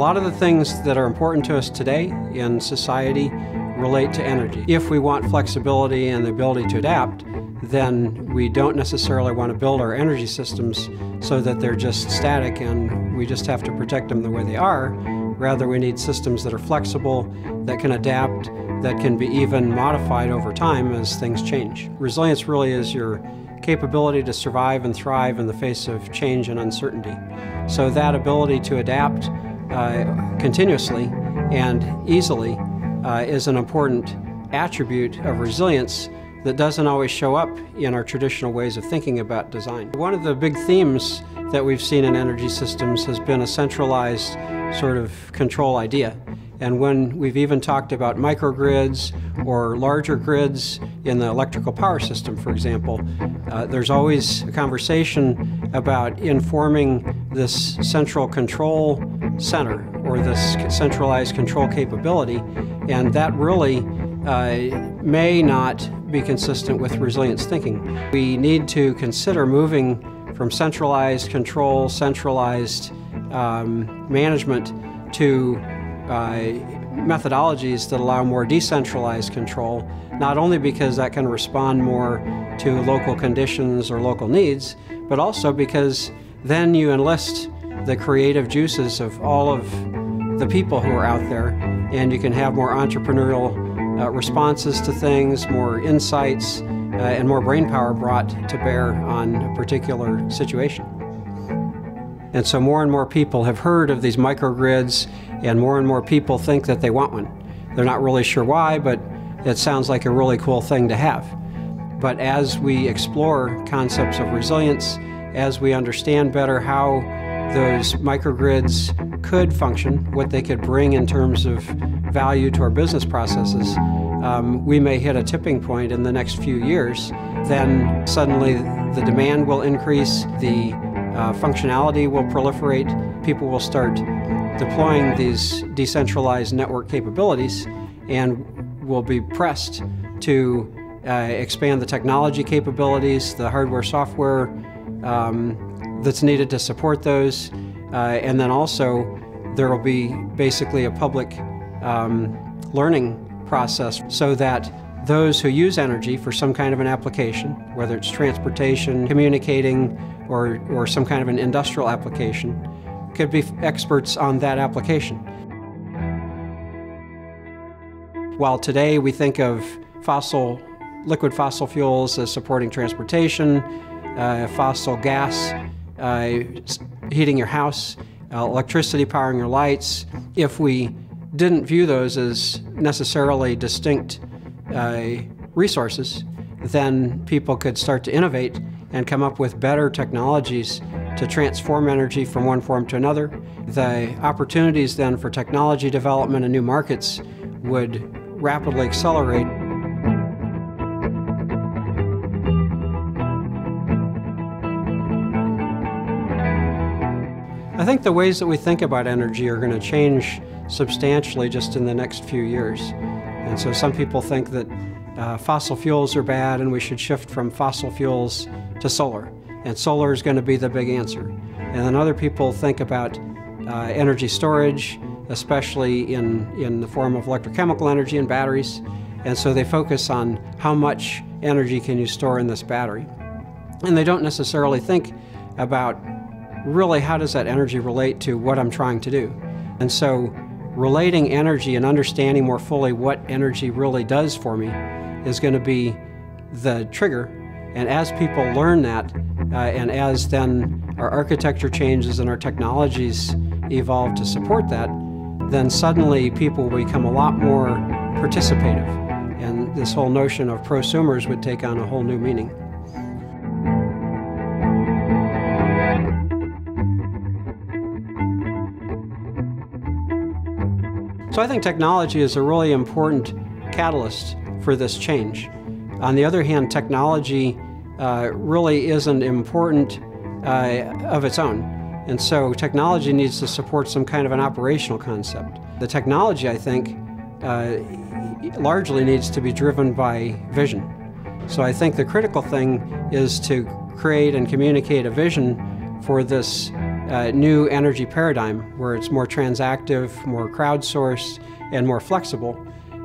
lot of the things that are important to us today in society relate to energy. If we want flexibility and the ability to adapt, then we don't necessarily want to build our energy systems so that they're just static and we just have to protect them the way they are. Rather, we need systems that are flexible, that can adapt, that can be even modified over time as things change. Resilience really is your capability to survive and thrive in the face of change and uncertainty. So that ability to adapt continuously and easily is an important attribute of resilience that doesn't always show up in our traditional ways of thinking about design. One of the big themes that we've seen in energy systems has been a centralized sort of control idea. And when we've even talked about microgrids or larger grids in the electrical power system, for example, there's always a conversation about informing this central control center or this centralized control capability, and that really may not be consistent with resilience thinking. We need to consider moving from centralized control, centralized management to methodologies that allow more decentralized control, not only because that can respond more to local conditions or local needs, but also because then you enlist the creative juices of all of the people who are out there, and you can have more entrepreneurial responses to things, more insights, and more brain power brought to bear on a particular situation. And so more and more people have heard of these microgrids, and more people think that they want one. They're not really sure why, but it sounds like a really cool thing to have. But as we explore concepts of resilience, as we understand better how those microgrids could function, what they could bring in terms of value to our business processes, we may hit a tipping point in the next few years. Then suddenly the demand will increase, the functionality will proliferate, people will start deploying these decentralized network capabilities, and will be pressed to expand the technology capabilities, the hardware, software that's needed to support those, and then also there will be basically a public learning process so that those who use energy for some kind of an application, whether it's transportation, communicating, or some kind of an industrial application, could be experts on that application. While today we think of liquid fossil fuels as supporting transportation, fossil gas heating your house, electricity powering your lights, if we didn't view those as necessarily distinct resources, then people could start to innovate and come up with better technologies to transform energy from one form to another. The opportunities then for technology development and new markets would rapidly accelerate. I think the ways that we think about energy are going to change substantially just in the next few years. And so some people think that fossil fuels are bad and we should shift from fossil fuels to solar. And solar is going to be the big answer. And then other people think about energy storage, especially in the form of electrochemical energy and batteries. And so they focus on how much energy can you store in this battery. And they don't necessarily think about really how does that energy relate to what I'm trying to do. And so relating energy and understanding more fully what energy really does for me is going to be the trigger. And as people learn that, and as then our architecture changes and our technologies evolve to support that, then suddenly people will become a lot more participative. And this whole notion of prosumers would take on a whole new meaning. So I think technology is a really important catalyst for this change. On the other hand, technology really isn't important of its own. And so technology needs to support some kind of an operational concept. The technology, I think, largely needs to be driven by vision. So I think the critical thing is to create and communicate a vision for this new energy paradigm where it's more transactive, more crowdsourced, and more flexible.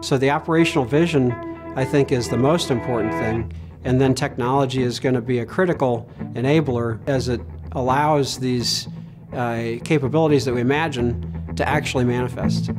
So the operational vision, I think, is the most important thing, and then technology is going to be a critical enabler as it allows these capabilities that we imagine to actually manifest.